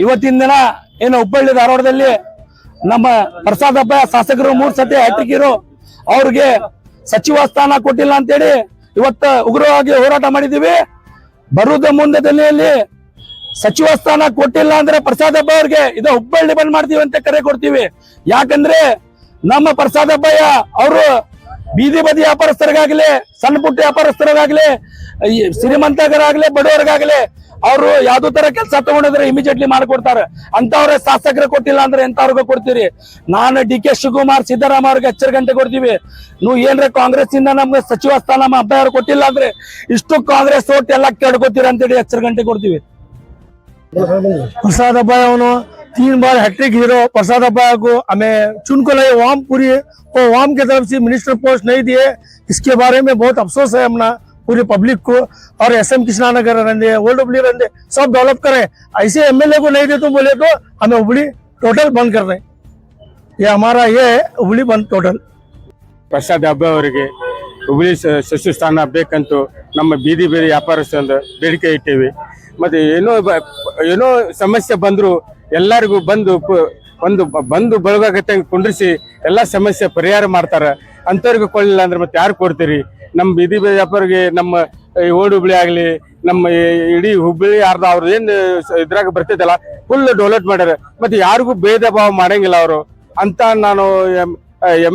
ಇವತ್ತಿನ ದಿನ ಏನು ಹುಬ್ಬಳ್ಳಿ ಧಾರವಾಡದಲ್ಲಿ ನಮ್ಮ ಪ್ರಸಾದ್ ಅಬ್ಬ ಶಾಸಕರು 3 ಸತಿ ಹ್ಯಾಟ್ರಿಕ್ ಇರೋ ಅವ್ರಿಗೆ ಸಚಿವ ಸ್ಥಾನ ಕೊಟ್ಟಿಲ್ಲ ಅಂತೇಳಿ ಇವತ್ತು ಉಗ್ರವಾಗಿ ಹೋರಾಟ ಮಾಡಿದೀವಿ. ಬರುವುದ ಮುಂದೆ ದಿನದಲ್ಲಿ ಸಚಿವ ಸ್ಥಾನ ಕೊಟ್ಟಿಲ್ಲ ಅಂದ್ರೆ ಪ್ರಸಾದ್ ಅಬ್ಬ ಅವ್ರಿಗೆ ಇದು ಹುಬ್ಬಳ್ಳಿ ಬಂದ್ ಮಾಡ್ತೀವಿ ಅಂತ ಕರೆ ಕೊಡ್ತೀವಿ. ಯಾಕಂದ್ರೆ ನಮ್ಮ ಪ್ರಸಾದ್ ಅಬ್ಬಯ್ಯ ಅವರು ಬೀದಿ ಬದಿ ವ್ಯಾಪಾರಸ್ಥರಿಗಾಗ್ಲಿ, ಸಣ್ಣ ಪುಟ್ಟ ವ್ಯಾಪಾರಸ್ಥರಿಗಾಗ್ಲಿ, ಶ್ರೀಮಂತರಾಗ್ಲಿ, ಬಡವರಿಗಾಗ್ಲಿ ಅವರು ಯಾವ್ದೋ ತರ ಕೆಲಸ ತಗೊಂಡಿದ್ರೆ ಇಮಿಡಿಯೇಟ್ಲಿ ಮಾಡ್ಕೊಡ್ತಾರೆ. ಅಂತವ್ರೆ ಶಾಸಕರು ಕೊಟ್ಟಿಲ್ಲ ಅಂದ್ರೆ ಎಂತವ್ರಿಗೂ ಕೊಡ್ತೀರಿ. ನಾನು ಡಿ ಕೆ ಶಿವಕುಮಾರ್, ಸಿದ್ದರಾಮಯ್ಯ ಅವ್ರಿಗೆ ಎಚ್ಚರಿಕೆ ಕೊಡ್ತೀವಿ. ನೀವು ಏನ್ರೆ ಕಾಂಗ್ರೆಸ್ ಇಂದ ನಮ್ಗೆ ಸಚಿವ ಸ್ಥಾನ ನಮ್ಮ ಅಬ್ಬ ಅವ್ರು ಕೊಟ್ಟಿಲ್ಲ ಅಂದ್ರೆ ಇಷ್ಟು ಕಾಂಗ್ರೆಸ್ ಓಟ್ ಎಲ್ಲ ಕೇಳ್ಕೊತೀರಿ ಅಂತೇಳಿ ಎಚ್ಚರಿಕೆ ಕೊಡ್ತೀವಿ. प्रसाद अब्बाई 3 बार हैट्रिक हीरो प्रसाद अब्बाई को हमें चुन को लाए वाम पूरी और वाम की तरफ से मिनिस्टर पोस्ट नहीं दिए। इसके बारे में बहुत अफसोस है हमने पूरी पब्लिक को। और SM कृष्णानगर रंदे, ओल्ड हुबली रंदे सब डेवलप करें। ऐसे MLA को नहीं दे तो बोले तो हमें हुबली टोटल बंद कर दें। ये हमारा ये है हुबली बंद टोटल। ಪ್ರಸಾದ್ ಹಬ್ಬ ಅವರಿಗೆ ಹುಬ್ಬಳ್ಳಿ ಸಚಿವ ಸ್ಥಾನ ಬೇಕಂತೂ ನಮ್ಮ ಬೀದಿ ಬೀದಿ ವ್ಯಾಪಾರಸ್ಥರಿಂದ ಬೇಡಿಕೆ ಇಟ್ಟೇವಿ. ಮತ್ತೆ ಏನೋ ಸಮಸ್ಯೆ ಬಂದ್ರು ಎಲ್ಲರಿಗೂ ಬಂದು ಬಳಗತ್ತೆ ಕುಂಡ್ರಿಸಿ ಎಲ್ಲ ಸಮಸ್ಯೆ ಪರಿಹಾರ ಮಾಡ್ತಾರ. ಅಂತವ್ರಿಗೆ ಕೊಡಲಿಲ್ಲ ಅಂದ್ರೆ ಮತ್ತೆ ಯಾರು ಕೊಡ್ತೀರಿ? ನಮ್ಮ ಬೀದಿ ಬೀದಿ ವ್ಯಾಪಾರಿಗೆ ನಮ್ಮ ಓಲ್ಡ್ ಹುಬ್ಳಿ ಆಗ್ಲಿ, ನಮ್ಮ ಇಡೀ ಹುಬ್ಬಳ್ಳಿ ಅರ್ಧ ಅವ್ರದ್ದು ಏನ್ ಇದ್ರಾಗ ಬರ್ತೈತಲ್ಲ ಫುಲ್ ಡೆವಲಪ್ ಮಾಡ್ಯಾರ. ಮತ್ತೆ ಯಾರಿಗೂ ಭೇದ ಭಾವ ಮಾಡಂಗಿಲ್ಲ ಅವರು ಅಂತ. ನಾನು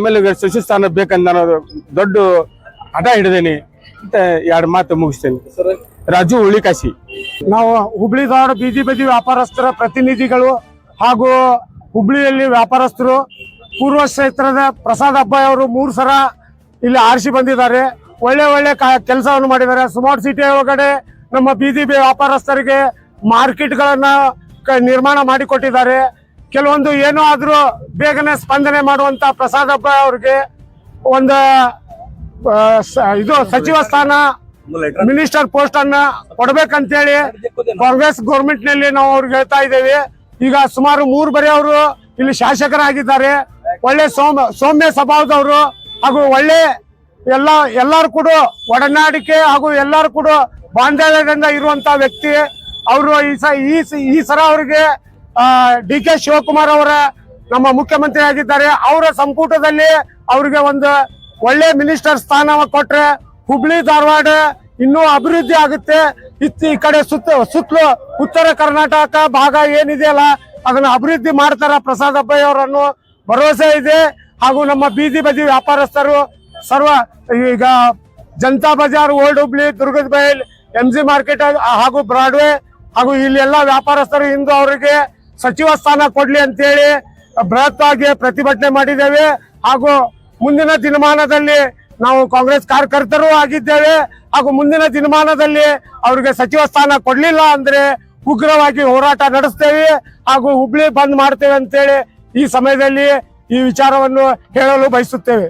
MLA ಸಚಿವ ಸ್ಥಾನ ಬೇಕಂತ ನಾನು ದೊಡ್ಡ ಹಠ ಹಿಡಿದೇನಿ ಅಂತ 2 ಮಾತು ಮುಗಿಸ್ತೇನೆ. ರಾಜು ಹುಳಿಕಾಶಿ. ನಾವು ಹುಬ್ಳಿ ಧಾರವಾಡ ಬೀದಿ ಬದಿ ವ್ಯಾಪಾರಸ್ಥರ ಪ್ರತಿನಿಧಿಗಳು ಹಾಗೂ ಹುಬ್ಳಿಯಲ್ಲಿ ವ್ಯಾಪಾರಸ್ಥರು ಪೂರ್ವ ಕ್ಷೇತ್ರದ ಪ್ರಸಾದ್ ಅಬ್ಬಾಯಿ ಅವರು 3 ಸಲ ಇಲ್ಲಿ ಆರಿಸಿ ಬಂದಿದ್ದಾರೆ. ಒಳ್ಳೆ ಕೆಲಸವನ್ನು ಮಾಡಿದ್ದಾರೆ. ಸ್ಮಾರ್ಟ್ ಸಿಟಿ ಒಳಗಡೆ ನಮ್ಮ ಬೀದಿ ವ್ಯಾಪಾರಸ್ಥರಿಗೆ ಮಾರ್ಕೆಟ್ಗಳನ್ನ ನಿರ್ಮಾಣ ಮಾಡಿಕೊಟ್ಟಿದ್ದಾರೆ. ಕೆಲವೊಂದು ಏನೋ ಆದ್ರೂ ಬೇಗನೆ ಸ್ಪಂದನೆ ಮಾಡುವಂತ ಪ್ರಸಾದ್ ಅಬ್ಬಾಯಿ ಅವ್ರಿಗೆ ಒಂದು ಇದು ಸಚಿವ ಸ್ಥಾನ, ಮಿನಿಸ್ಟರ್ ಪೋಸ್ಟ್ ಅನ್ನ ಕೊಡ್ಬೇಕಂತೇಳಿ ಕಾಂಗ್ರೆಸ್ ಗೌರ್ಮೆಂಟ್ ನಲ್ಲಿ ನಾವು ಅವ್ರಿಗೆ ಹೇಳ್ತಾ ಇದ್ದೇವೆ. ಈಗ ಸುಮಾರು 3 ಬಾರಿ ಅವರು ಇಲ್ಲಿ ಶಾಸಕರಾಗಿದ್ದಾರೆ. ಒಳ್ಳೆ ಸೌಮ್ಯ ಸ್ವಭಾವದವರು ಹಾಗೂ ಒಳ್ಳೆ ಎಲ್ಲರೂ ಕೂಡ ಒಡನಾಡಿಕೆ ಹಾಗೂ ಎಲ್ಲರೂ ಕೂಡ ಬಾಂಧವ್ಯದಿಂದ ಇರುವಂತ ವ್ಯಕ್ತಿ ಅವರು. ಈ ಸಲ ಅವರಿಗೆ DK ಶಿವಕುಮಾರ್ ಅವರ ನಮ್ಮ ಮುಖ್ಯಮಂತ್ರಿ ಆಗಿದ್ದಾರೆ. ಅವರ ಸಂಪುಟದಲ್ಲಿ ಅವರಿಗೆ ಒಂದು ಒಳ್ಳೆ ಮಿನಿಸ್ಟರ್ ಸ್ಥಾನ ಕೊಟ್ರೆ ಹುಬ್ಳಿ ಧಾರವಾಡ ಇನ್ನೂ ಅಭಿವೃದ್ಧಿ ಆಗುತ್ತೆ. ಈ ಕಡೆ ಸುತ್ತಲೂ ಉತ್ತರ ಕರ್ನಾಟಕ ಭಾಗ ಏನಿದೆಯಲ್ಲ ಅದನ್ನ ಅಭಿವೃದ್ಧಿ ಮಾಡ್ತಾರ ಪ್ರಸಾದ್ ಅಬ್ಬಾಯಿ ಅವರನ್ನು ಭರವಸೆ ಇದೆ. ಹಾಗೂ ನಮ್ಮ ಬೀದಿ ಬದಿ ವ್ಯಾಪಾರಸ್ಥರು ಈಗ ಜನತಾ ಬಜಾರ್, ಓಲ್ಡ್ ಹುಬ್ಳಿ, ದುರ್ಗದ ಬೈಲ್, MG ಮಾರ್ಕೆಟ್ ಹಾಗೂ ಬ್ರಾಡ್ವೇ ಹಾಗೂ ಇಲ್ಲೆಲ್ಲ ವ್ಯಾಪಾರಸ್ಥರು ಇಂದು ಅವರಿಗೆ ಸಚಿವ ಸ್ಥಾನ ಕೊಡ್ಲಿ ಅಂತೇಳಿ ಬೃಹತ್ವಾಗಿ ಪ್ರತಿಭಟನೆ ಮಾಡಿದ್ದೇವೆ. ಹಾಗೂ ಮುಂದಿನ ದಿನಮಾನದಲ್ಲಿ ನಾವು ಕಾಂಗ್ರೆಸ್ ಕಾರ್ಯಕರ್ತರು ಆಗಿದ್ದೇವೆ. ಹಾಗೂ ಮುಂದಿನ ದಿನಮಾನದಲ್ಲಿ ಅವರಿಗೆ ಸಚಿವ ಸ್ಥಾನ ಕೊಡ್ಲಿಲ್ಲ ಅಂದ್ರೆ ಉಗ್ರವಾಗಿ ಹೋರಾಟ ನಡೆಸ್ತೇವೆ ಹಾಗೂ ಹುಬ್ಳಿ ಬಂದ್ ಮಾಡ್ತೇವೆ ಅಂತೇಳಿ ಈ ಸಮಯದಲ್ಲಿ ಈ ವಿಚಾರವನ್ನು ಹೇಳಲು ಬಯಸುತ್ತೇವೆ.